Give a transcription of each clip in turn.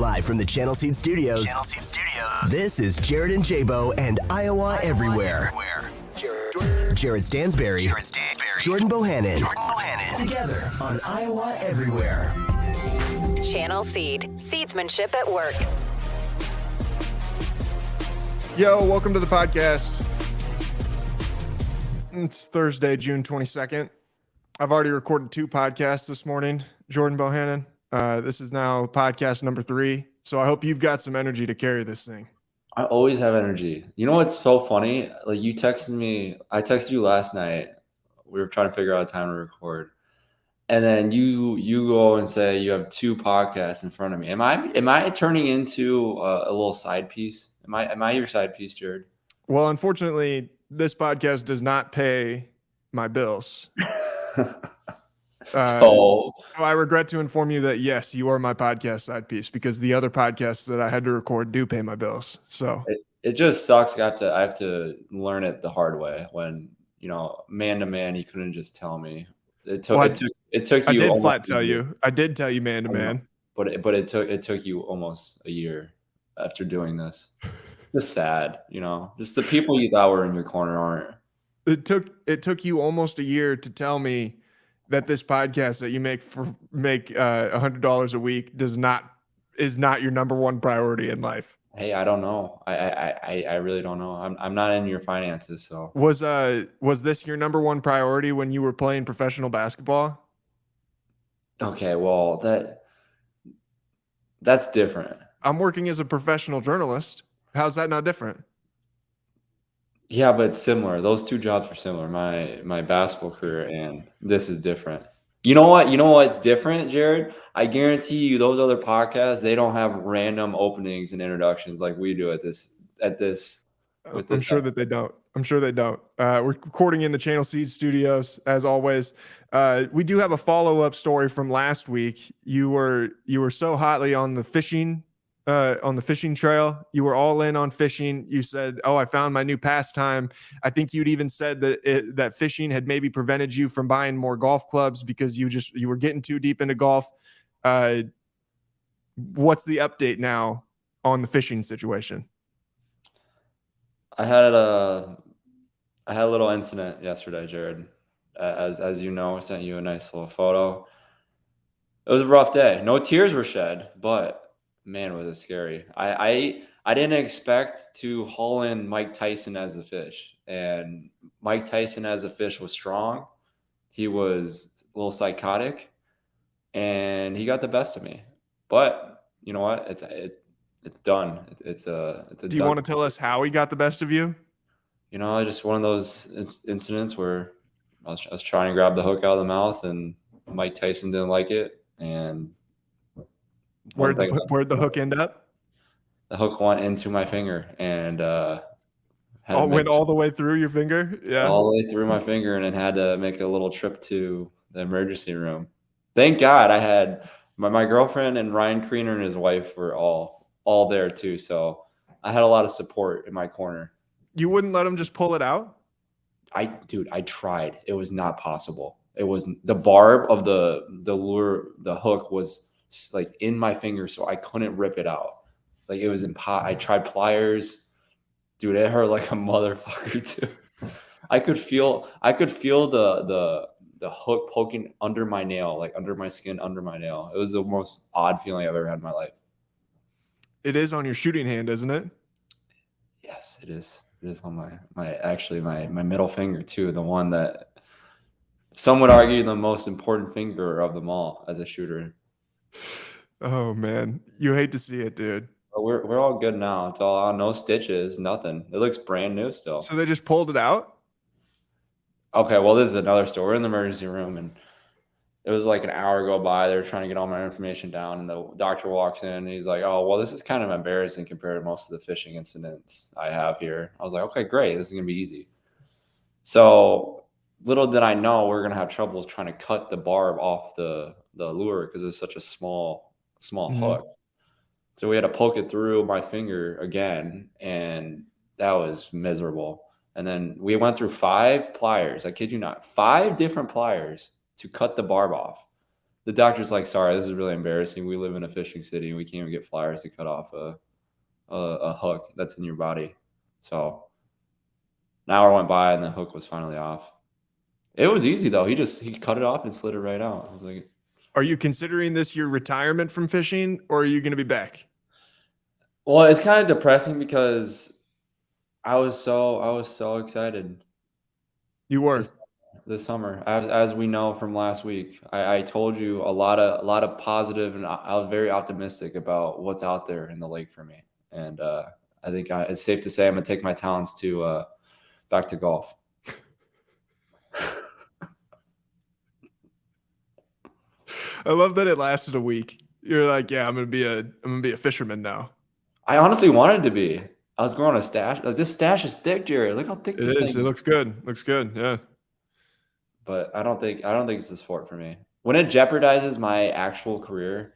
Live from the Channel Seed Studios. This is Jared and Jabo and Iowa Everywhere. Jared Stansbury. Jordan Bohannon. Together on Iowa Everywhere. Channel Seed. Seedsmanship at work. Yo, welcome to the podcast. It's Thursday, June 22nd. I've already recorded 2 podcasts this morning, Jordan Bohannon. This is now podcast number 3. So I hope you've got some energy to carry this thing. I always have energy. You know what's so funny? Like, you texted me. I texted you last night. We were trying to figure out a time to record. And then you go and say you have 2 podcasts in front of me. Am I turning into a little side piece? Am I your side piece, Jared? Well, unfortunately, this podcast does not pay my bills. So I regret to inform you that, yes, you are my podcast side piece, because the other podcasts that I had to record do pay my bills. So it just sucks. I have to learn it the hard way when, man to man, you couldn't just tell me. It took you. I did flat tell you. I did tell you man to man. But it took you almost a year after doing this. Just sad, just the people you thought were in your corner aren't. It took you almost a year to tell me that this podcast that you make $100 a week is not your number one priority in life. Hey, I don't know. I really don't know. I'm not in your finances, so. Was this your number one priority when you were playing professional basketball? Okay, well, that's different. I'm working as a professional journalist. How's that not different? Yeah, but it's similar. Those 2 jobs are similar. My basketball career and this is different. You know what? What's different, Jared? I guarantee you those other podcasts, they don't have random openings and introductions like we do at this. I'm sure that they don't. We're recording in the Channel Seed Studios as always. We do have a follow-up story from last week. You were so hotly on the fishing trail. You were all in on fishing. You said, "Oh, I found my new pastime." I think you'd even said that fishing had maybe prevented you from buying more golf clubs because you were getting too deep into golf. What's the update now on the fishing situation? I had a little incident yesterday, Jared. As you know, I sent you a nice little photo. It was a rough day. No tears were shed, but man, was it scary. I didn't expect to haul in Mike Tyson as the fish. And Mike Tyson as the fish was strong. He was a little psychotic. And he got the best of me. But you know what? It's done. It's Do you want to tell us how he got the best of you? Just one of those incidents where I was trying to grab the hook out of the mouth and Mike Tyson didn't like it. And where'd the hook end up? The hook went into my finger and went all the way through your finger? Yeah. All the way through my finger, and then had to make a little trip to the emergency room. Thank God I had my girlfriend and Ryan Kriener and his wife were all there too. So I had a lot of support in my corner. You wouldn't let him just pull it out? I tried. It was not possible. It was the barb of the lure, the hook was like in my finger, so I couldn't rip it out. Like, it was I tried pliers. Dude, it hurt like a motherfucker too. I could feel the hook poking under my nail, like under my skin, under my nail. It was the most odd feeling I've ever had in my life. It is on your shooting hand, isn't it? Yes, it is. It is on my middle finger too, the one that some would argue the most important finger of them all as a shooter. Oh man, you hate to see it, dude. But we're all good now. It's all on, no stitches, nothing. It looks brand new still. So they just pulled it out? Okay, well, this is another story. We're in the emergency room, and it was like an hour go by. They were trying to get all my information down, and the doctor walks in, and he's like, "Oh, well, this is kind of embarrassing compared to most of the fishing incidents I have here." I was like, "Okay, great. This is going to be easy." So little did I know we were going to have trouble trying to cut the barb off the lure because it's such a small hook. So we had to poke it through my finger again, and that was miserable. And then we went through 5 pliers. I kid you not, 5 different pliers to cut the barb off. the doctor's like, sorry, this is really embarrassing. We live in a fishing city and we can't even get flyers to cut off a hook that's in your body. So an hour went by and the hook was finally off. It was easy though. He cut it off and slid it right out. I was like, are you considering this your retirement from fishing, or are you going to be back? well, it's kind of depressing because I was so excited. You were this summer, as we know from last week. I told you a lot of positive, and I was very optimistic about what's out there in the lake for me. And I think it's safe to say I'm gonna take my talents to back to golf. I love that it lasted a week. You're like, yeah, I'm gonna be a fisherman now. I honestly wanted to be. I was going on a stash. Like, this stash is thick, Jared. Look how thick this thing is. It looks good. Looks good. Yeah. But I don't think it's the sport for me. When it jeopardizes my actual career,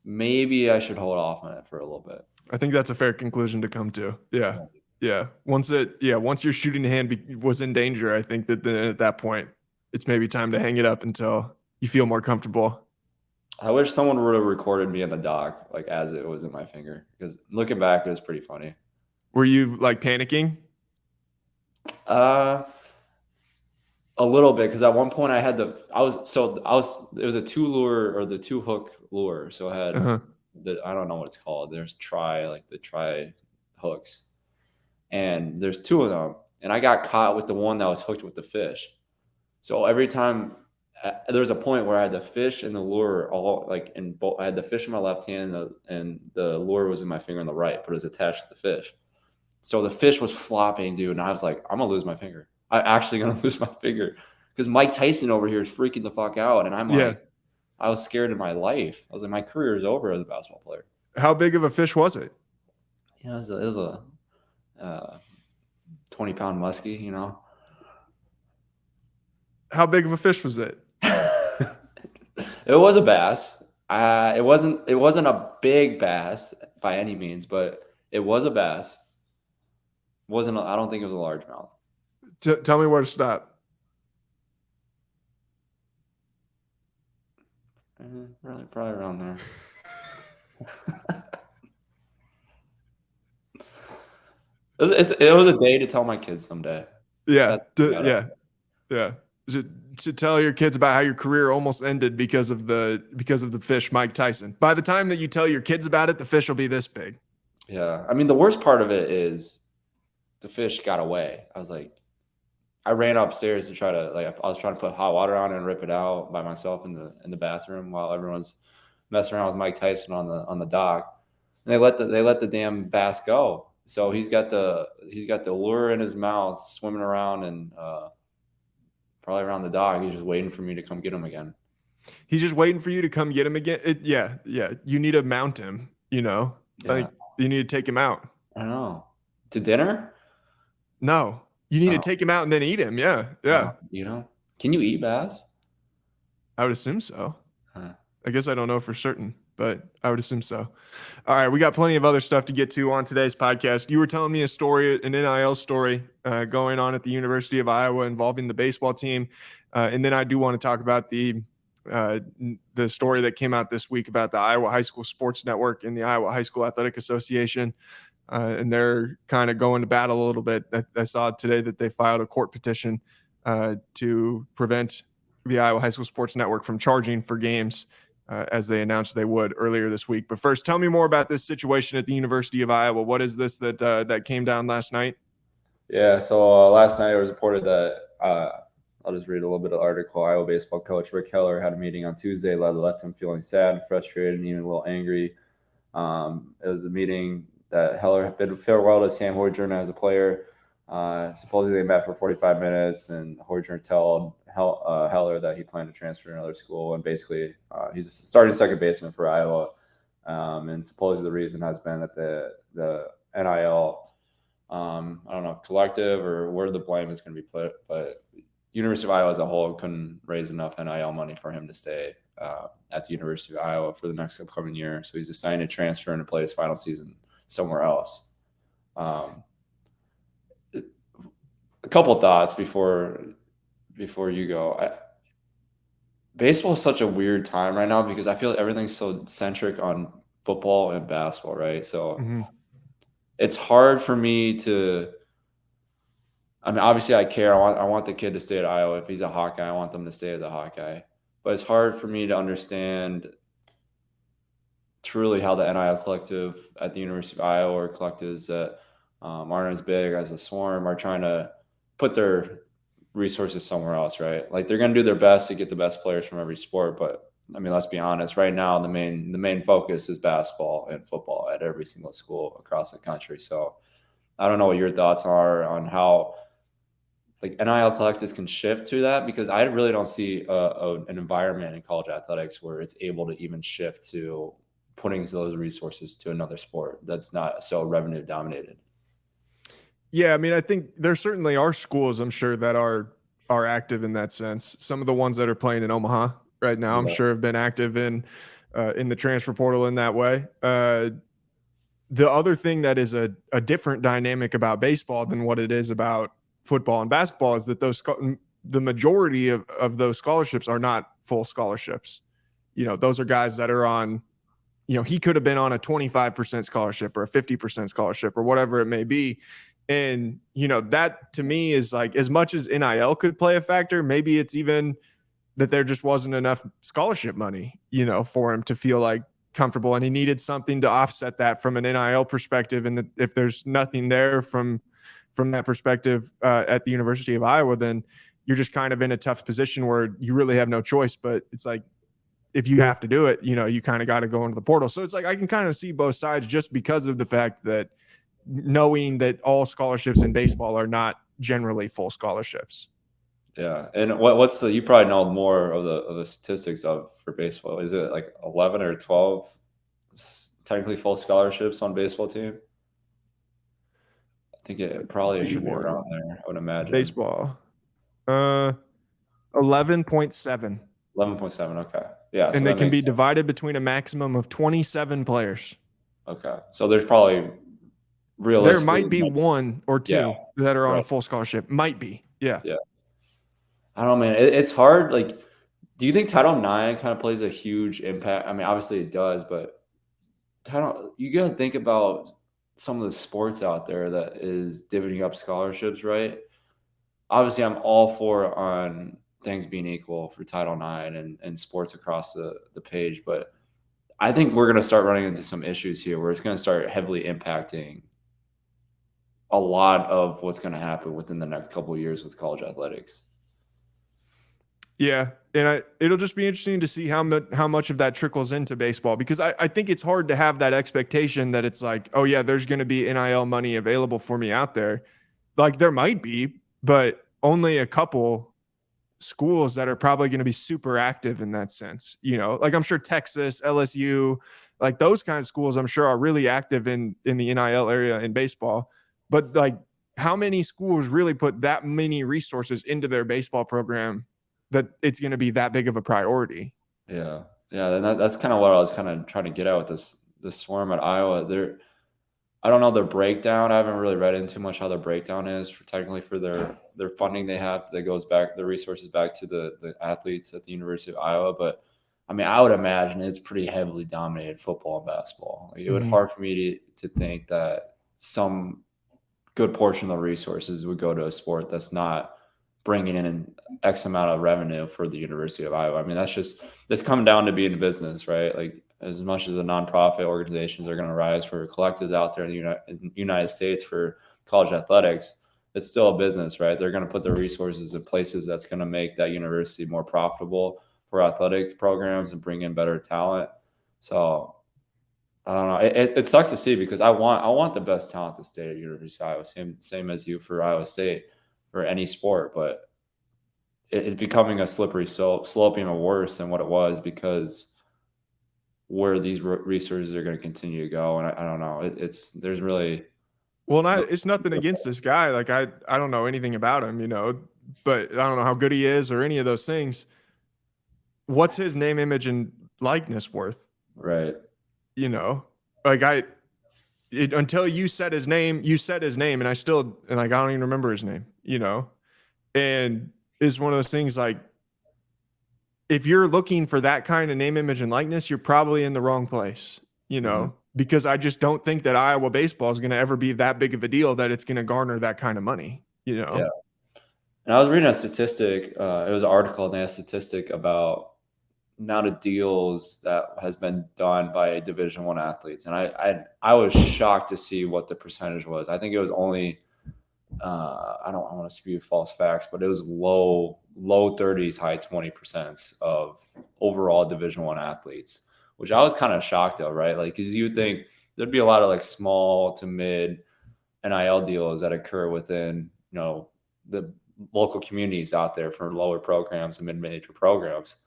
maybe I should hold off on it for a little bit. I think that's a fair conclusion to come to. Yeah. Yeah. Once your shooting hand was in danger, I think that then at that point, it's maybe time to hang it up until you feel more comfortable. I wish someone would have recorded me in the dock, like as it was in my finger, because looking back, it was pretty funny. Were you like panicking? A little bit, because at one point it was a 2 lure or the 2 hook lure. So I had I don't know what it's called. There's the tri hooks, and there's 2 of them, and I got caught with the one that was hooked with the fish. So every time there was a point where I had the fish and the lure all like in both. I had the fish in my left hand and the lure was in my finger on the right, but it was attached to the fish. So the fish was flopping, dude, and I was like, I'm gonna lose my finger. I'm actually gonna lose my finger, because Mike Tyson over here is freaking the fuck out, and I'm like, I was scared of my life. I was like, my career is over as a basketball player. How big of a fish was it? Yeah, it was a 20-pound muskie, you know. How big of a fish was it? It was a bass. It wasn't a big bass by any means, but it was a bass. I don't think it was a largemouth. Tell me where to stop. Probably around there. It was a day to tell my kids someday. Yeah. To tell your kids about how your career almost ended because of the fish, Mike Tyson. By the time that you tell your kids about it, the fish will be this big. Yeah. I mean, the worst part of it is the fish got away. I ran upstairs to try to, I was trying to put hot water on it and rip it out by myself in the bathroom while everyone's messing around with Mike Tyson on the dock. And they let the damn bass go. So he's got the lure in his mouth, swimming around and probably around the dock. He's just waiting for me to come get him again. He's just waiting for you to come get him again. Yeah. You need to mount him. You know, like you need to take him out. I know. To dinner? No, you need to take him out and then eat him. Yeah. You know, can you eat bass? I would assume so. I guess I don't know for certain, but I would assume so. All right, we got plenty of other stuff to get to on today's podcast. You were telling me an NIL story going on at the University of Iowa involving the baseball team, and then I do want to talk about the story that came out this week about the Iowa High School Sports Network and the Iowa High School Athletic Association, and they're kind of going to battle a little bit. I saw today that they filed a court petition to prevent the Iowa High School Sports Network from charging for games, as they announced they would earlier this week. But first, tell me more about this situation at the University of Iowa. What is this that came down last night? Yeah, so last night it was reported that I'll just read a little bit of the article. Iowa baseball coach Rick Heller had a meeting on Tuesday that left him feeling sad and frustrated and even a little angry. It was a meeting that Heller bid farewell to Sam Hoijourn as a player. Supposedly they met for 45 minutes, and Hoijourn told Heller that he planned to transfer to another school, and basically he's starting second baseman for Iowa. And supposedly the reason has been that the NIL, I don't know, collective or where the blame is going to be put, but University of Iowa as a whole couldn't raise enough NIL money for him to stay at the University of Iowa for the next upcoming year. So he's deciding to transfer and to play his final season somewhere else. A couple thoughts before you go. baseball is such a weird time right now because I feel everything's so centric on football and basketball, right? So it's hard for me to. I mean, obviously, I care. I want the kid to stay at Iowa. If he's a Hawkeye, I want them to stay as a Hawkeye. But it's hard for me to understand truly how the NIL collective at the University of Iowa or collectives that aren't as big as the Swarm are trying to put their resources somewhere else, right? Like they're going to do their best to get the best players from every sport, but I mean, let's be honest. Right now, the main focus is basketball and football at every single school across the country. So I don't know what your thoughts are on how like NIL collectives can shift to that, because I really don't see an environment in college athletics where it's able to even shift to putting those resources to another sport that's not so revenue dominated. Yeah, I mean, I think there certainly are schools, I'm sure, that are active in that sense. Some of the ones that are playing in Omaha right now, I'm sure, have been active in the transfer portal in that way. The other thing that is a different dynamic about baseball than what it is about football and basketball is that the majority of those scholarships are not full scholarships. You know, those are guys that are on, you know, he could have been on a 25% scholarship or a 50% scholarship or whatever it may be. And, you know, that to me is like, as much as NIL could play a factor, maybe it's even that there just wasn't enough scholarship money, you know, for him to feel like comfortable, and he needed something to offset that from an NIL perspective. And if there's nothing there from that perspective at the University of Iowa, then you're just kind of in a tough position where you really have no choice. But it's like, if you have to do it, you know, you kind of got to go into the portal. So it's like, I can kind of see both sides just because of the fact that knowing that all scholarships in baseball are not generally full scholarships. Yeah. And what's you probably know more of the statistics for baseball. Is it like 11 or 12 technically full scholarships on baseball team? I think it probably should be around there, I would imagine. Baseball. 11.7. 11.7. Okay. Yeah. And they can be divided between a maximum of 27 players. Okay. So there's probably realistically. There might be one or two that are on a full scholarship. Might be. Yeah. Yeah. I don't know, man. It's hard. Like, do you think Title IX kind of plays a huge impact? I mean, obviously it does, but you got to think about some of the sports out there that is divvying up scholarships, right? Obviously, I'm all for on things being equal for Title IX and sports across the page, but I think we're going to start running into some issues here where it's going to start heavily impacting a lot of what's going to happen within the next couple of years with college athletics. Yeah, and it'll just be interesting to see how much of that trickles into baseball, because I think it's hard to have that expectation that it's like, oh yeah, there's going to be NIL money available for me out there. Like there might be, but only a couple schools that are probably going to be super active in that sense. You know, like I'm sure Texas, LSU, like those kinds of schools, I'm sure are really active in the NIL area in baseball. But like, how many schools really put that many resources into their baseball program that it's going to be that big of a priority? Yeah. And that's kind of what I was kind of trying to get at with this Swarm at Iowa. I don't know their breakdown. I haven't really read into much how their breakdown is technically for their funding they have that goes back, the resources back to the athletes at the University of Iowa. But I mean, I would imagine it's pretty heavily dominated football and basketball. Like, it would hard for me to think that some good portion of the resources would go to a sport that's not bringing in an X amount of revenue for the University of Iowa. I mean, that's come down to being a business, right? Like, as much as the nonprofit organizations are going to rise for collectives out there in the United States for college athletics, it's still a business, right? They're going to put their resources in places that's going to make that university more profitable for athletic programs and bring in better talent. So I don't know. It sucks to see, because I want the best talent to stay at University of Iowa. Same as you for Iowa State or any sport, but it's becoming a slippery slope, even worse than what it was, because where these resources are going to continue to go. And I don't know. There's really. Well, it's nothing against this guy. Like I don't know anything about him, you know, but I don't know how good he is or any of those things. What's his name, image, and likeness worth? Right. You know, like until you said his name, and I don't even remember his name, you know, and it's one of those things like, if you're looking for that kind of name, image, and likeness, you're probably in the wrong place, because I just don't think that Iowa baseball is going to ever be that big of a deal that it's going to garner that kind of money, Yeah. And I was reading a statistic. It was an article, and they had a statistic about amount of deals that has been done by Division I athletes. And I was shocked to see what the percentage was. I think it was only, I don't want to spew false facts, but it was low 30s, high 20% of overall Division I athletes, which I was kind of shocked of, right? Like, because you would think there'd be a lot of like small to mid NIL deals that occur within, the local communities out there for lower programs and mid-major programs.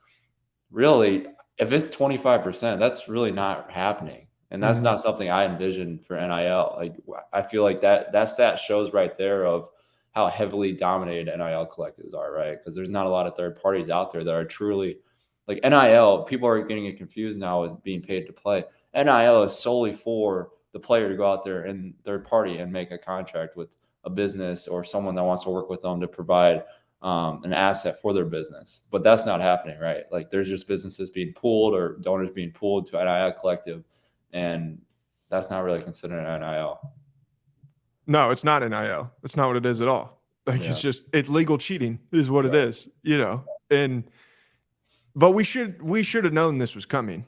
Really, if it's 25%, that's really not happening. And that's not something I envisioned for NIL. Like, I feel like that stat shows right there of how heavily dominated NIL collectives are, right? Because there's not a lot of third parties out there that are truly like NIL. People are getting it confused now with being paid to play. NIL is solely for the player to go out there and third party and make a contract with a business or someone that wants to work with them to provide an asset for their business. But that's not happening, right? Like, there's just businesses being pooled or donors being pooled to NIL collective, and that's not really considered an NIL. No, it's not NIL. It's not what it is at all. Like, it's legal cheating is what it is, but we should have known this was coming,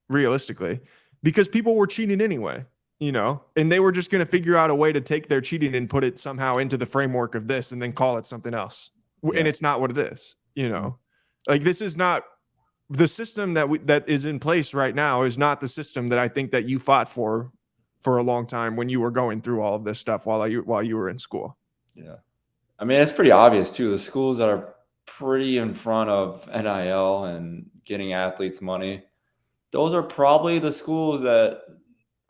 realistically, because people were cheating anyway, and they were just going to figure out a way to take their cheating and put it somehow into the framework of this and then call it something else. And it's not what it is, like, this is not the system that is in place right now is not the system that I think that you fought for a long time when you were going through all of this stuff while you were in school. Yeah. I mean, it's pretty obvious too. The schools that are pretty in front of NIL and getting athletes money, those are probably the schools that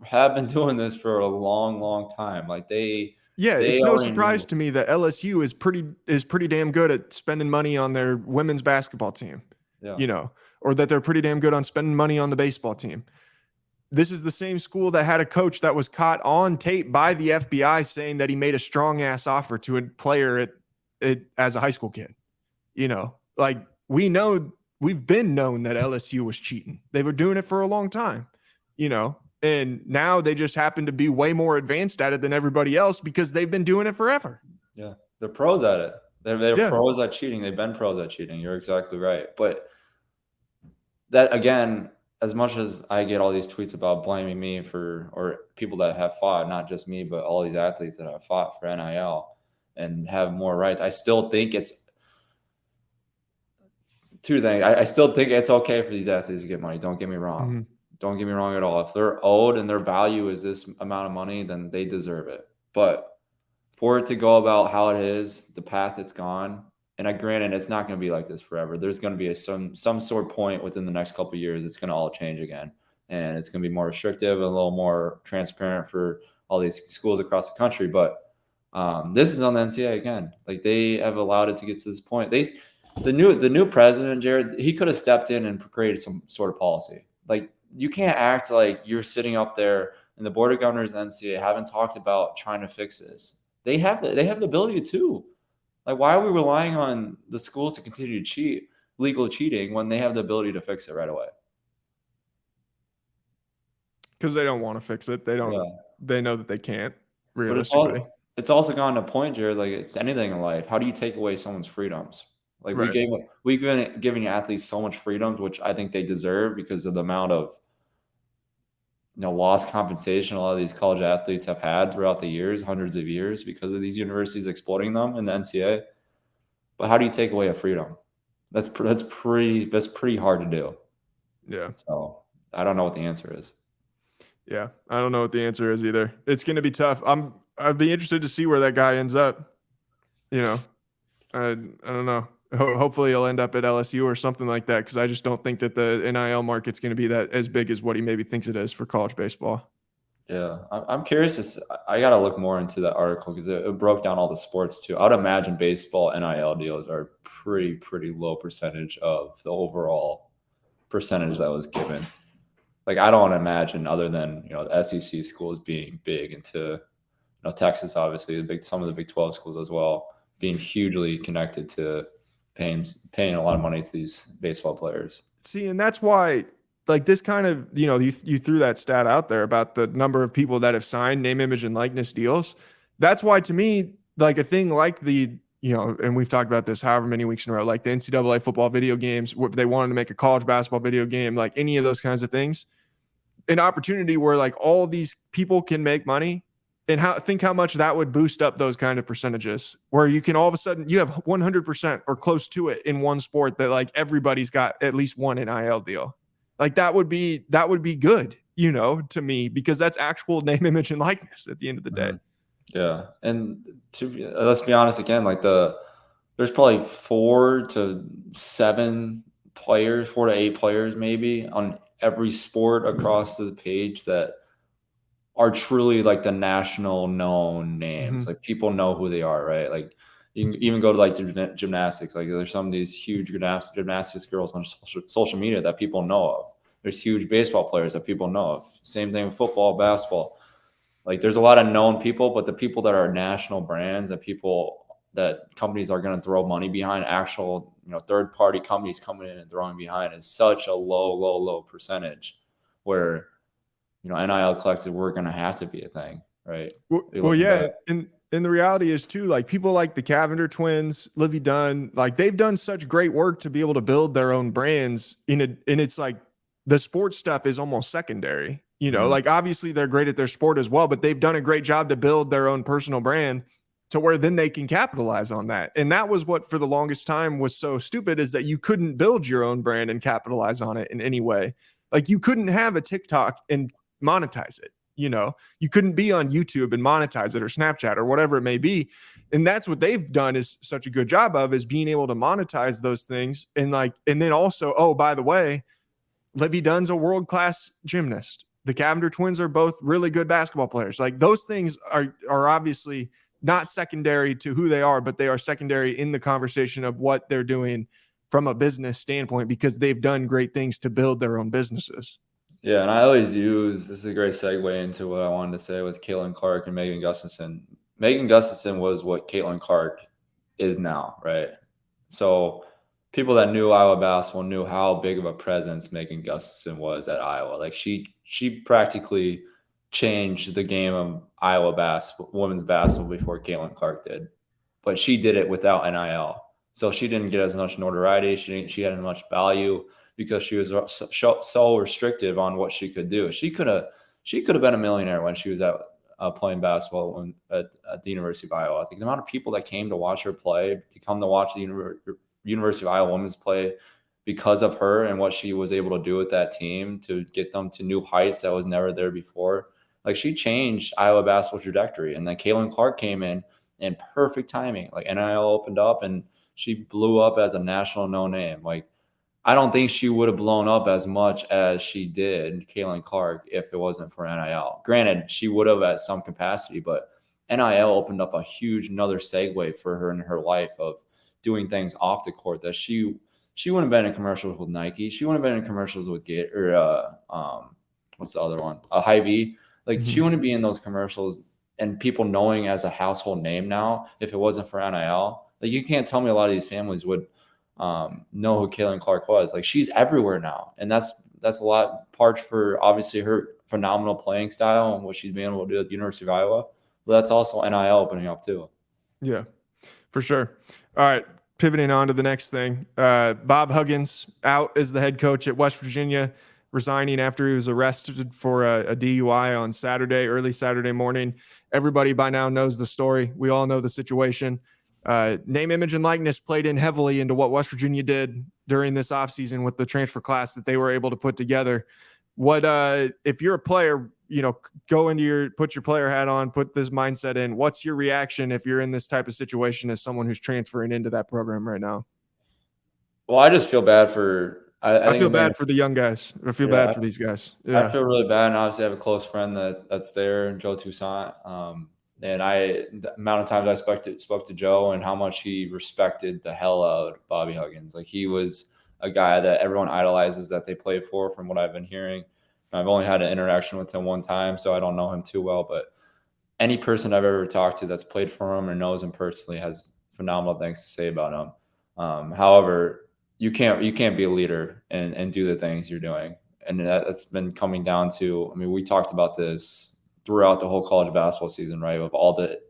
have been doing this for a long, long time. Like it's no surprise to me that LSU is pretty damn good at spending money on their women's basketball team, or that they're pretty damn good on spending money on the baseball team. This is the same school that had a coach that was caught on tape by the FBI saying that he made a strong ass offer to a player as a high school kid. Like, we've been known that LSU was cheating. They were doing it for a long time, and now they just happen to be way more advanced at it than everybody else because they've been doing it forever. Yeah. They're pros at it. They're pros at cheating. They've been pros at cheating. You're exactly right. But that, again, as much as I get all these tweets about blaming me or people that have fought, not just me, but all these athletes that have fought for NIL and have more rights, I still think it's two things. I still think it's okay for these athletes to get money. Don't get me wrong. Mm-hmm. Don't get me wrong at all. If they're owed and their value is this amount of money, then they deserve it. But for it to go about how it is, the path it's gone, and granted, it's not going to be like this forever. There's going to be some sort of point within the next couple of years. It's going to all change again, and it's going to be more restrictive and a little more transparent for all these schools across the country. But this is on the NCAA again. Like, they have allowed it to get to this point. The new president, Jared, he could have stepped in and created some sort of policy. Like, you can't act like you're sitting up there and the board of governors and NCAA haven't talked about trying to fix this. They have the ability to. Like, why are we relying on the schools to continue to cheat, legal cheating, when they have the ability to fix it right away? Because they don't want to fix it. They don't. Yeah. They know that they can't. Realistically, it's also gone to a point, Jared. Like, it's anything in life. How do you take away someone's freedoms? Like, we've been giving athletes so much freedoms, which I think they deserve because of the amount of lost compensation a lot of these college athletes have had throughout the years, hundreds of years, because of these universities exploiting them in the NCAA. But how do you take away a freedom? That's pretty hard to do. Yeah. So I don't know what the answer is. Yeah, I don't know what the answer is either. It's going to be tough. I'd be interested to see where that guy ends up. I don't know. Hopefully he'll end up at LSU or something like that, because I just don't think that the NIL market's going to be that as big as what he maybe thinks it is for college baseball. Yeah, I'm curious. I got to look more into that article because it broke down all the sports too. I would imagine baseball NIL deals are pretty low percentage of the overall percentage that was given. Like, I don't imagine, other than the SEC schools being big into Texas, obviously some of the Big 12 schools as well, being hugely connected to paying a lot of money to these baseball players. See, and that's why, like, this kind of, you threw that stat out there about the number of people that have signed name, image, and likeness deals. That's why, to me, like, a thing like and we've talked about this however many weeks in a row, like the NCAA football video games, if they wanted to make a college basketball video game, like any of those kinds of things, an opportunity where like all these people can make money, and think how much that would boost up those kind of percentages, where you can all of a sudden you have 100% or close to it in one sport that like everybody's got at least one NIL deal. Like that would be good, to me, because that's actual name, image, and likeness at the end of the day. Yeah. And let's be honest again, like there's probably 4 to 8 players maybe on every sport across the page that are truly like the national known names. Like people know who they are, right? Like you can even go to like gymnastics. Like there's some of these huge gymnastics girls on social media that people know of. There's huge baseball players that people know of. Same thing with football, basketball. Like there's a lot of known people, but the people that are national brands, that companies are going to throw money behind, actual, third party companies coming in and throwing behind, is such a low percentage where, NIL collective, we're going to have to be a thing, right? Well, yeah. And the reality is too, like people like the Cavender twins, Livy Dunn, like they've done such great work to be able to build their own brands and it's like the sports stuff is almost secondary, like obviously they're great at their sport as well, but they've done a great job to build their own personal brand to where then they can capitalize on that. And that was what for the longest time was so stupid, is that you couldn't build your own brand and capitalize on it in any way. Like you couldn't have a TikTok and monetize it. You couldn't be on YouTube and monetize it, or Snapchat, or whatever it may be. And that's what they've done is such a good job of, is being able to monetize those things. And then also, oh, by the way, Livy Dunn's a world-class gymnast. The Cavender twins are both really good basketball players. Like those things are obviously not secondary to who they are, but they are secondary in the conversation of what they're doing from a business standpoint, because they've done great things to build their own businesses. Yeah, and I always this is a great segue into what I wanted to say with Caitlin Clark and Megan Gustafson. Megan Gustafson was what Caitlin Clark is now, right? So people that knew Iowa basketball knew how big of a presence Megan Gustafson was at Iowa. Like she practically changed the game of Iowa women's basketball before Caitlin Clark did. But she did it without NIL. So she didn't get as much notoriety. She hadn't much value because she was so restrictive on what she could do. She could have been a millionaire when she was out playing basketball at the University of Iowa. I think the amount of people that came to watch her play, to come to watch the University of Iowa women's play because of her and what she was able to do with that team to get them to new heights that was never there before. Like she changed Iowa basketball trajectory. And then Caitlin Clark came in perfect timing. Like NIL opened up and she blew up as a national no name. Like I don't think she would have blown up as much as she did, Caitlin Clark, if it wasn't for NIL. Granted, she would have at some capacity, but NIL opened up a huge another segue for her in her life of doing things off the court that she wouldn't have been in commercials with Nike. She wouldn't have been in commercials with what's the other one? Hy-Vee. Like she wouldn't be in those commercials and people knowing as a household name now if it wasn't for NIL. Like you can't tell me a lot of these families would know who Caitlin Clark was. Like she's everywhere now. And that's a lot part for obviously her phenomenal playing style and what she's been able to do at the University of Iowa. But that's also NIL opening up too. Yeah, for sure. All right. Pivoting on to the next thing. Bob Huggins out as the head coach at West Virginia, resigning after he was arrested for a DUI on early Saturday morning. Everybody by now knows the story. We all know the situation. Name, image, and likeness played in heavily into what West Virginia did during this offseason with the transfer class that they were able to put together. What if you're a player, put your player hat on, put this mindset in. What's your reaction if you're in this type of situation as someone who's transferring into that program right now? Well, I just feel bad for I feel bad for the young guys. I feel bad for these guys. Yeah. I feel really bad, and obviously I have a close friend that's there, Joe Toussaint. And the amount of times I spoke to Joe and how much he respected the hell out of Bobby Huggins. Like he was a guy that everyone idolizes that they played for, from what I've been hearing. I've only had an interaction with him one time, so I don't know him too well. But any person I've ever talked to that's played for him or knows him personally has phenomenal things to say about him. However, you can't be a leader and do the things you're doing. And that's been coming down to, I mean, we talked about this throughout the whole college basketball season, right? Of all the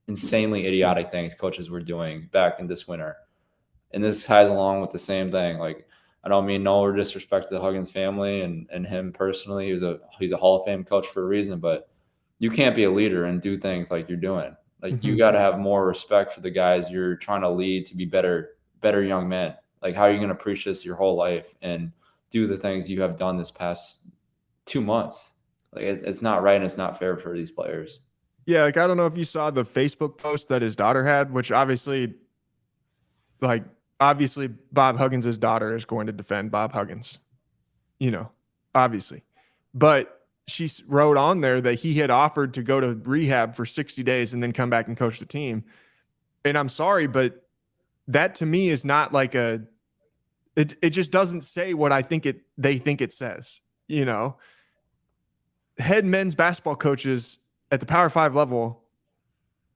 insanely idiotic things coaches were doing back in this winter. And this ties along with the same thing. Like, I don't mean no disrespect to the Huggins family and him personally. He's a Hall of Fame coach for a reason, but you can't be a leader and do things like you're doing. Like, you got to have more respect for the guys you're trying to lead to be better young men. Like, how are you going to preach this your whole life and do the things you have done this past 2 months? Like, it's not right and it's not fair for these players. Yeah, like, I don't know if you saw the Facebook post that his daughter had, which obviously Bob Huggins' daughter is going to defend Bob Huggins, obviously. But she wrote on there that he had offered to go to rehab for 60 days and then come back and coach the team. And I'm sorry, but that to me is not like it just doesn't say what they think it says. Head men's basketball coaches at the Power 5 level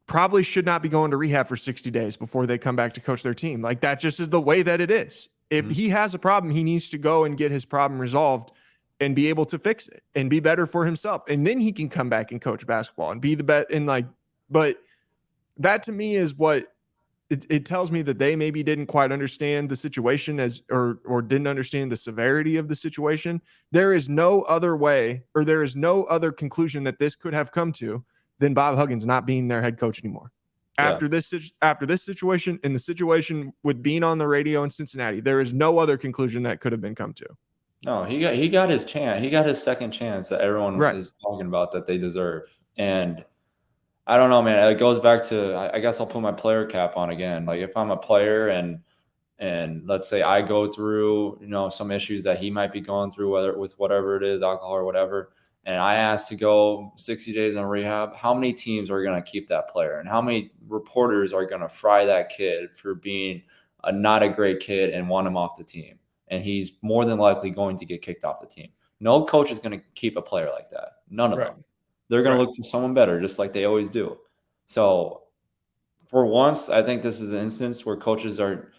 probably should not be going to rehab for 60 days before they come back to coach their team. Like, that just is the way that it is. If he has a problem, he needs to go and get his problem resolved and be able to fix it and be better for himself. And then he can come back and coach basketball and be the best. But that to me is what it tells me, that they maybe didn't quite understand the situation or didn't understand the severity of the situation. There is no other way, or there is no other conclusion that this could have come to than Bob Huggins not being their head coach anymore. Yeah. After this situation and the situation with being on the radio in Cincinnati, there is no other conclusion that could have been come to. No, he got his chance. He got his second chance that everyone is talking about that they deserve. And I don't know, man. It goes back to, I guess I'll put my player cap on again. Like, if I'm a player and let's say I go through, some issues that he might be going through, whether with whatever it is, alcohol or whatever, and I asked to go 60 days in rehab, how many teams are going to keep that player? And how many reporters are going to fry that kid for being not a great kid and want him off the team? And he's more than likely going to get kicked off the team. No coach is going to keep a player like that. None of them. They're going to look for someone better, just like they always do. So for once, I think this is an instance where coaches are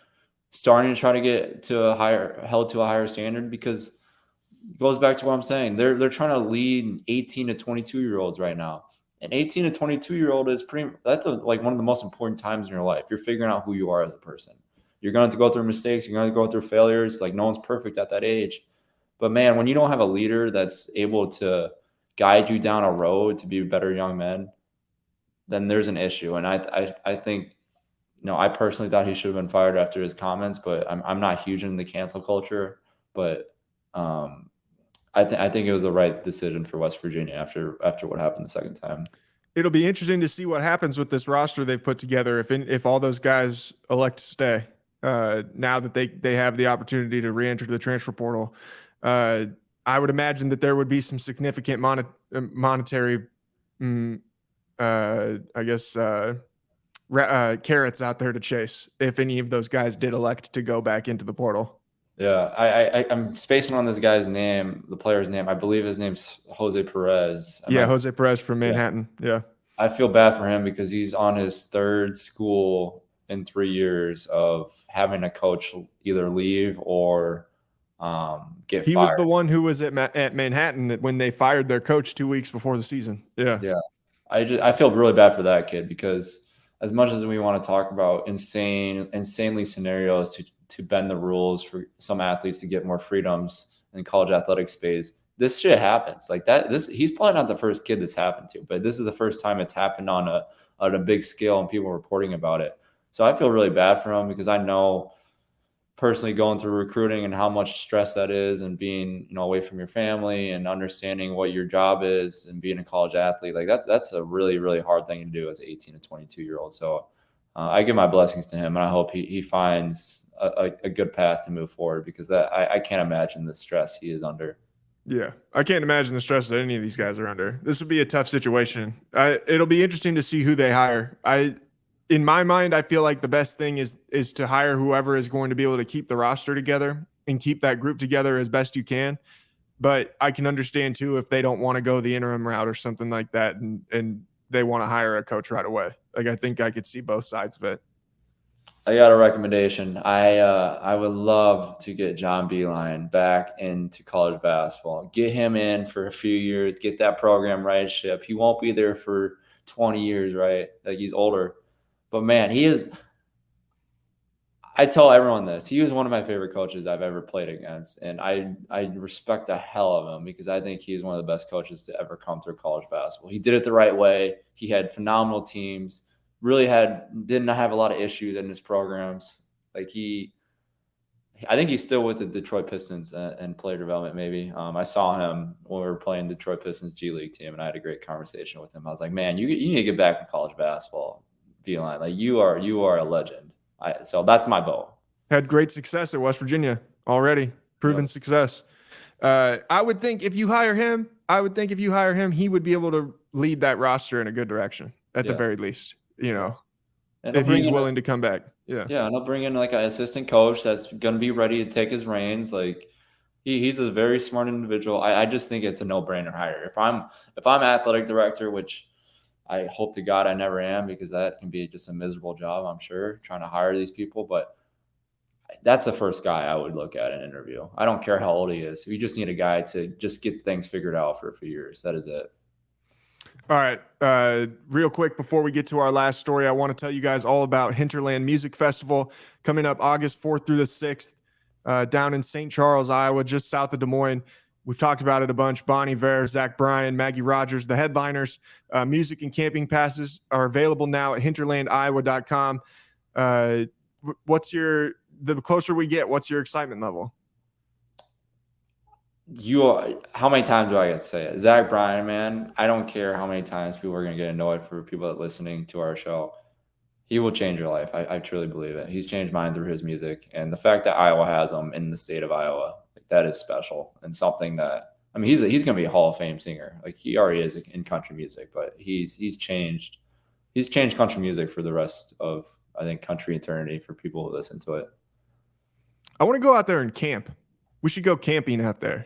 starting to try to get held to a higher standard, because it goes back to what I'm saying. They're trying to lead 18 to 22-year-olds right now. An 18 to 22-year-old that's like one of the most important times in your life. You're figuring out who you are as a person. You're going to have to go through mistakes. You're going to go through failures. Like, no one's perfect at that age. But man, when you don't have a leader that's able to guide you down a road to be better young men, then there's an issue. And I think, I personally thought he should have been fired after his comments, but I'm not huge in the cancel culture. But I think it was the right decision for West Virginia after what happened the second time. It'll be interesting to see what happens with this roster they've put together if all those guys elect to stay now that they have the opportunity to re-enter the transfer portal. I would imagine that there would be some significant monetary, carrots out there to chase if any of those guys did elect to go back into the portal. Yeah, I'm spacing on this guy's name, the player's name. I believe his name's Jose Perez. Jose Perez from Manhattan. Yeah. I feel bad for him because he's on his third school in 3 years of having a coach either leave or get fired. He was the one who was at Manhattan when they fired their coach 2 weeks before the season. Yeah. Yeah. I feel really bad for that kid, because as much as we want to talk about insanely scenarios to bend the rules for some athletes to get more freedoms in college athletic space, this shit happens like that. He's probably not the first kid this happened to, but this is the first time it's happened on a big scale and people reporting about it. So I feel really bad for him, because I know personally going through recruiting and how much stress that is, and being, away from your family and understanding what your job is and being a college athlete, like that's a really, really hard thing to do as an 18 to 22-year-old. So I give my blessings to him, and I hope he finds a good path to move forward, because I can't imagine the stress he is under. Yeah, I can't imagine the stress that any of these guys are under. This would be a tough situation. It'll be interesting to see who they hire. In my mind, I feel like the best thing is to hire whoever is going to be able to keep the roster together and keep that group together as best you can. But I can understand too if they don't want to go the interim route or something like that, and they want to hire a coach right away. Like, I think I could see both sides of it. I got a recommendation. I would love to get John Beilein back into college basketball. Get him in for a few years. Get that program right ship. He won't be there for 20 years, right? Like he's older, but man, he is. I tell everyone this. He was one of my favorite coaches I've ever played against, and I respect the hell of him because I think he's one of the best coaches to ever come through college basketball. He did it the right way. He had phenomenal teams. Really didn't have a lot of issues in his programs. Like I think he's still with the Detroit Pistons and player development. Maybe I saw him when we were playing Detroit Pistons G League team, and I had a great conversation with him. I was like, man, you need to get back in college basketball, Beilein. Like you are a legend. So that's my vote. Had great success at West Virginia already, proven success. I would think if you hire him, he would be able to lead that roster in a good direction at the very least. You know, and if he's willing to come back. Yeah, and he'll bring in like an assistant coach that's going to be ready to take his reins. Like he's a very smart individual. I just think it's a no-brainer hire. If I'm athletic director, which I hope to God I never am, because that can be just a miserable job, I'm sure, trying to hire these people. But that's the first guy I would look at in an interview. I don't care how old he is. We just need a guy to just get things figured out for a few years. That is it. All right. Real quick, before we get to our last story, I want to tell you guys all about Hinterland Music Festival coming up August 4th through the 6th down in St. Charles, Iowa, just south of Des Moines. We've talked about it a bunch. Bon Iver, Zach Bryan, Maggie Rogers, the headliners. Music and camping passes are available now at hinterlandiowa.com. The closer we get, what's your excitement level? How many times do I get to say it? Zach Bryan, man, I don't care how many times people are going to get annoyed for people that are listening to our show. He will change your life. I truly believe it. He's changed mine through his music. And the fact that Iowa has him in the state of Iowa, that is special and something that, I mean, he's going to be a Hall of Fame singer. Like he already is in country music, but he's changed country music for the rest of, I think, country eternity for people who listen to it. I want to go out there and camp. We should go camping out there.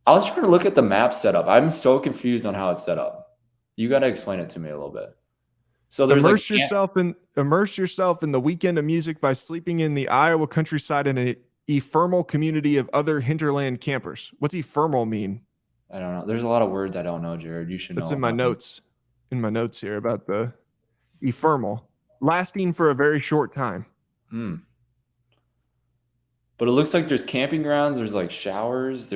I was trying to look at the map setup. I'm so confused on how it's set up. You got to explain it to me a little bit. So there's immerse yourself in the weekend of music by sleeping in the Iowa countryside in an ephemeral community of other hinterland campers. What's ephemeral mean? I don't know. There's a lot of words I don't know, Jared. You should know. It's in my notes. In my notes here about the ephemeral, lasting for a very short time. But it looks like there's camping grounds. There's like showers.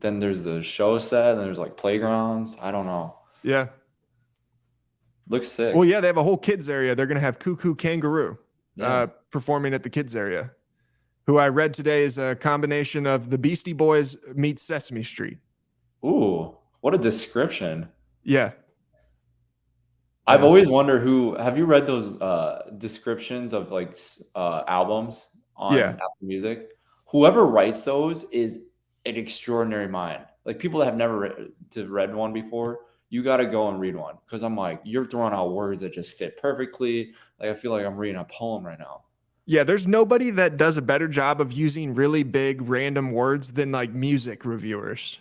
Then there's the show set, and there's like playgrounds. I don't know. Yeah. Looks sick. Well, yeah, they have a whole kids area. They're going to have Cuckoo Kangaroo performing at the kids area, who I read today is a combination of the Beastie Boys meets Sesame Street. Ooh, what a description. Yeah. I've always wondered have you read those descriptions of like albums on Apple Music? Whoever writes those is an extraordinary mind. Like people that have never read one before, you got to go and read one. Cause I'm like, you're throwing out words that just fit perfectly. Like, I feel like I'm reading a poem right now. Yeah. There's nobody that does a better job of using really big random words than like music reviewers.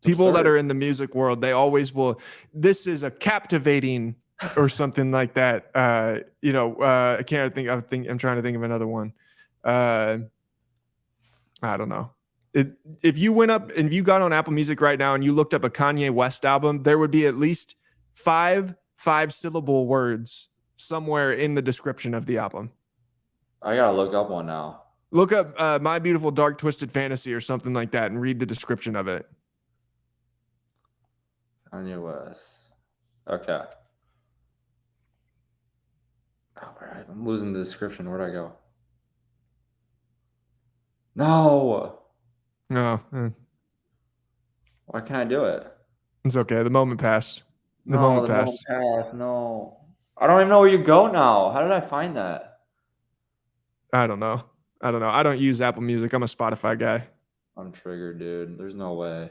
People that are in the music world, they always will. This is a captivating or something like that. I can't think. I'm trying to think of another one. I don't know. If you went up and you got on Apple Music right now and you looked up a Kanye West album, there would be at least five syllable words somewhere in the description of the album. I gotta look up one now. Look up My Beautiful Dark Twisted Fantasy or something like that and read the description of it. Kanye West. Okay. All right, I'm losing the description. Where'd I go? No. Why can't I do it? It's okay. The moment passed. The moment passed. No. I don't even know where you go now. How did I find that? I don't know. I don't use Apple Music. I'm a Spotify guy. I'm triggered, dude. There's no way.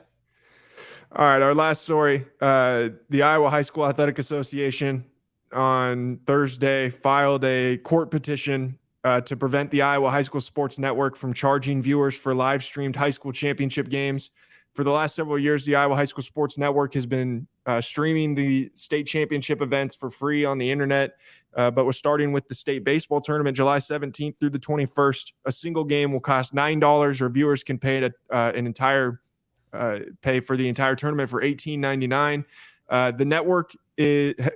All right, our last story. The Iowa High School Athletic Association on Thursday filed a court petition to prevent the Iowa High School Sports Network from charging viewers for live-streamed high school championship games. For the last several years, the Iowa High School Sports Network has been streaming the state championship events for free on the internet, but we're starting with the state baseball tournament July 17th through the 21st. A single game will cost $9, or viewers can pay pay for the entire tournament for $18.99. The network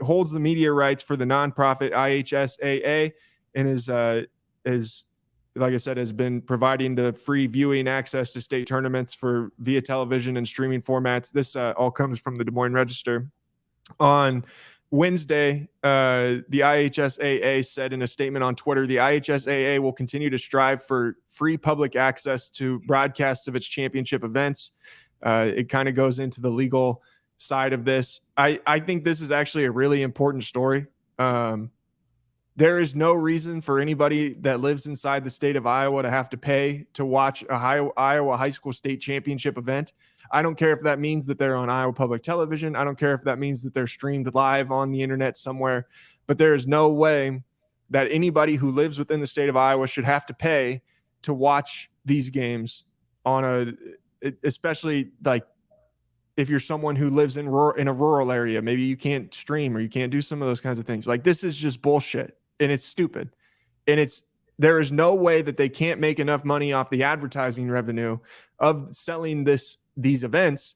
holds the media rights for the nonprofit IHSSN and is like I said, has been providing the free viewing access to state tournaments via television and streaming formats. This all comes from the Des Moines Register. On Wednesday, the IHSAA said in a statement on Twitter, the IHSAA will continue to strive for free public access to broadcasts of its championship events. It kind of goes into the legal side of this. I think this is actually a really important story. There is no reason for anybody that lives inside the state of Iowa to have to pay to watch a Iowa high school state championship event. I don't care if that means that they're on Iowa Public Television. I don't care if that means that they're streamed live on the internet somewhere. But there is no way that anybody who lives within the state of Iowa should have to pay to watch these games especially like if you're someone who lives in a rural area. Maybe you can't stream or you can't do some of those kinds of things. Like, this is just bullshit. And it's stupid. And there is no way that they can't make enough money off the advertising revenue of selling these events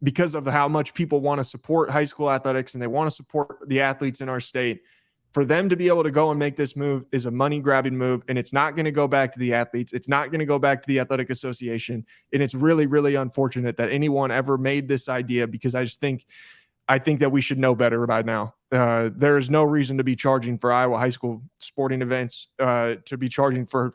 because of how much people want to support high school athletics and they want to support the athletes in our state. For them to be able to go and make this move is a money grabbing move, and it's not going to go back to the athletes. It's not going to go back to the athletic association. And it's really, really unfortunate that anyone ever made this idea, because I think that we should know better by now. There is no reason to be charging for Iowa high school sporting events, to be charging for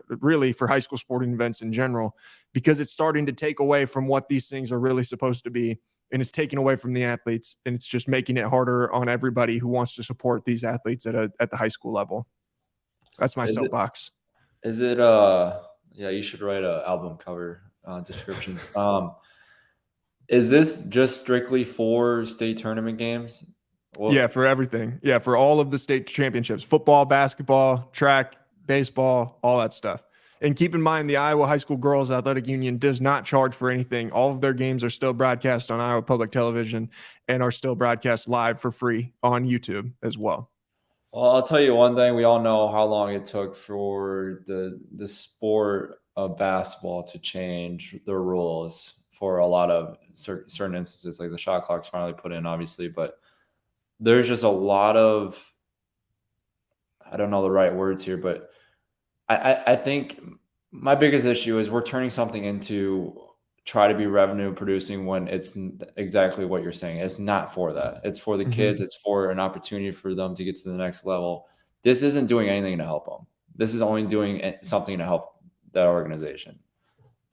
high school sporting events in general, because it's starting to take away from what these things are really supposed to be. And it's taking away from the athletes, and it's just making it harder on everybody who wants to support these athletes at the high school level. That's my soapbox. Is it yeah, you should write an album cover descriptions. Is this just strictly for state tournament games? Well, yeah, for everything. Yeah, for all of the state championships, football, basketball, track, baseball, all that stuff. And keep in mind, the Iowa High School Girls Athletic Union does not charge for anything. All of their games are still broadcast on Iowa Public Television and are still broadcast live for free on YouTube as well. Well, I'll tell you one thing. We all know how long it took for the sport of basketball to change the rules for a lot of certain instances, like the shot clock's finally put in, obviously. But there's just a lot of, I don't know the right words here, but I think my biggest issue is we're turning something into try to be revenue producing when it's exactly what you're saying. It's not for that. It's for the kids. It's for an opportunity for them to get to the next level. This isn't doing anything to help them. This is only doing something to help that organization.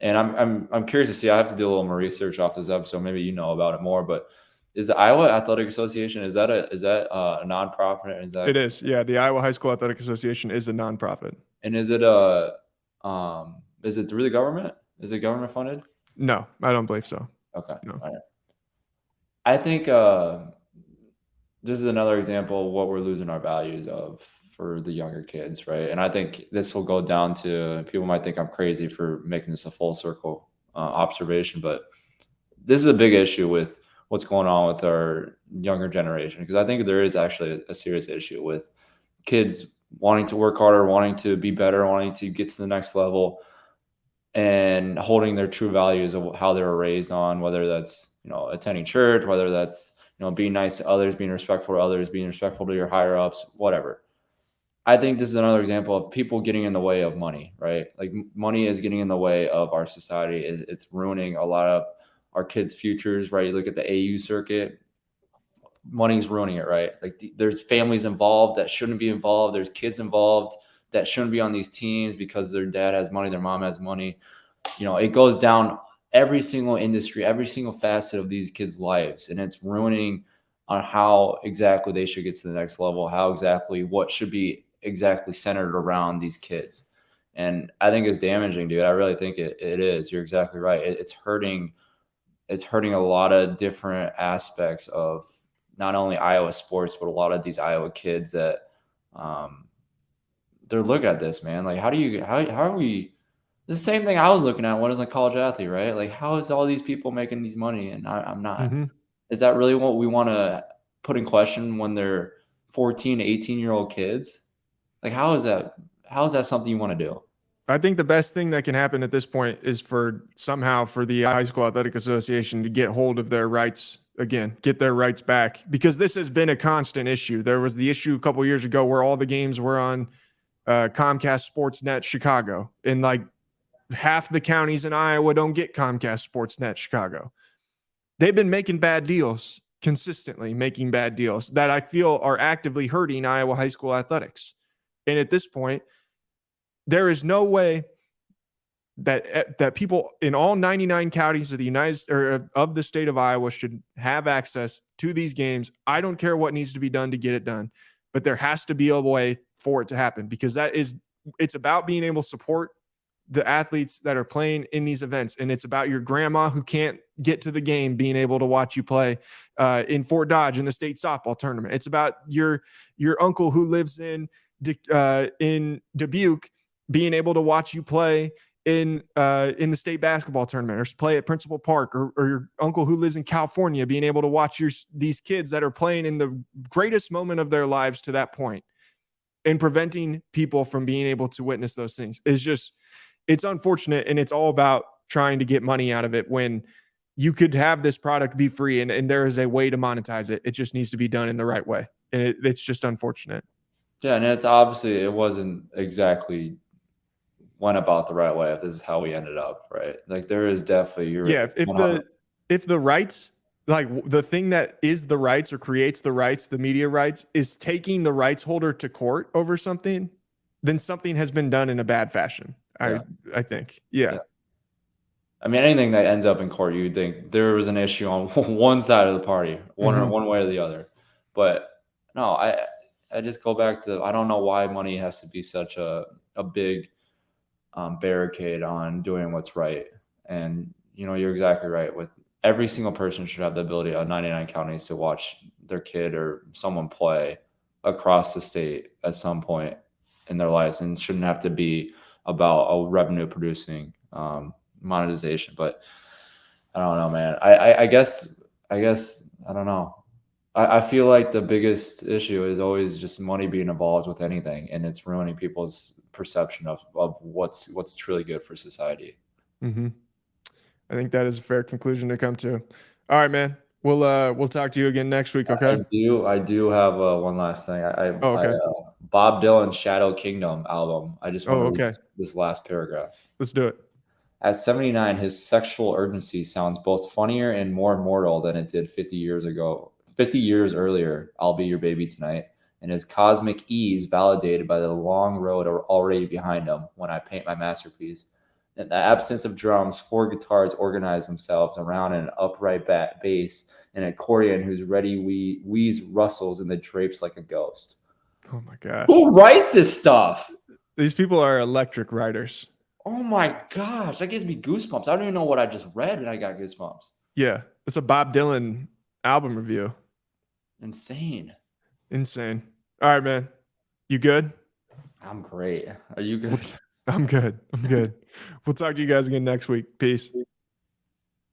And I'm curious to see. I have to do a little more research off this episode. Maybe you know about it more, but is the Iowa Athletic Association, is that a nonprofit? It is. Yeah. The Iowa High School Athletic Association is a nonprofit. And is it through the government? Is it government funded? No, I don't believe so. Okay. No. All right. I think this is another example of what we're losing our values of for the younger kids, right? And I think this will go down to, people might think I'm crazy for making this a full circle observation, but this is a big issue with what's going on with our younger generation, because I think there is actually a serious issue with kids wanting to work harder, wanting to be better, wanting to get to the next level, and holding their true values of how they were raised on, whether that's, attending church, whether that's, being nice to others, being respectful to others, being respectful to your higher ups, whatever. I think this is another example of people getting in the way of money, right? Like, money is getting in the way of our society. It's ruining a lot of our kids' futures, right? You look at the AU circuit, money's ruining it, right? Like, there's families involved that shouldn't be involved. There's kids involved that shouldn't be on these teams because their dad has money, their mom has money. It goes down every single industry, every single facet of these kids' lives. And it's ruining on how exactly they should get to the next level, what should be exactly centered around these kids. And I think it's damaging, dude. I really think it is. You're exactly right. It's hurting a lot of different aspects of not only Iowa sports, but a lot of these Iowa kids that they're looking at this, man. Like, how are we The same thing I was looking at when I was a college athlete, right? Like, how is all these people making these money and I'm not? Mm-hmm. Is that really what we want to put in question when they're 14 to 18-year-old kids? Like, how is that something you want to do? I think the best thing that can happen at this point is for the High School Athletic Association to get hold of their rights again, get their rights back, because this has been a constant issue. There was the issue a couple of years ago where all the games were on Comcast Sportsnet Chicago, and like half the counties in Iowa don't get Comcast Sportsnet Chicago. They've been making bad deals, consistently making bad deals that I feel are actively hurting Iowa high school athletics. And at this point, there is no way that people in all 99 counties of the state of Iowa should have access to these games. I don't care what needs to be done to get it done, but there has to be a way for it to happen, because it's about being able to support the athletes that are playing in these events. And it's about your grandma who can't get to the game being able to watch you play in Fort Dodge in the state softball tournament. It's about your uncle who lives in Dubuque being able to watch you play in the state basketball tournament, or play at Principal Park, or your uncle who lives in California being able to watch these kids that are playing in the greatest moment of their lives to that point, and preventing people from being able to witness those things it's unfortunate. And it's all about trying to get money out of it when you could have this product be free, and there is a way to monetize it. It just needs to be done in the right way. And it's just unfortunate. Yeah. And it's obviously, it wasn't exactly went about the right way. If this is how we ended up, right? Like, there is definitely, if the rights, like the thing that is the rights or creates the rights, the media rights, is taking the rights holder to court over something, then something has been done in a bad fashion. I think. Yeah. I mean, anything that ends up in court, you'd think there was an issue on one side of the party, one way or the other. But no, I just go back to, I don't know why money has to be such a big barricade on doing what's right. And, you're exactly right. With every single person should have the ability on 99 counties to watch their kid or someone play across the state at some point in their lives, and shouldn't have to be about a revenue producing monetization. But I don't know, man. I guess I don't know. I feel like the biggest issue is always just money being involved with anything, and it's ruining people's perception of what's truly good for society. Mm-hmm. I think that is a fair conclusion to come to. All right, man. We'll talk to you again next week. Okay. I do have one last thing. Okay. Bob Dylan's Shadow Kingdom album. I just want to read this last paragraph. Let's do it. At 79, his sexual urgency sounds both funnier and more mortal than it did 50 years ago. 50 years earlier, I'll Be Your Baby Tonight, and his cosmic ease validated by the long road already behind him when I paint my masterpiece. In the absence of drums, 4 guitars organize themselves around an upright bass and an accordion whose ready wheeze rustles in the drapes like a ghost. Oh my gosh. Who writes this stuff? These people are electric writers. Oh my gosh, that gives me goosebumps. I don't even know what I just read, and I got goosebumps. Yeah, it's a Bob Dylan album review. Insane. All right, man. You good? I'm great. Are you good? I'm good. We'll talk to you guys again next week. Peace.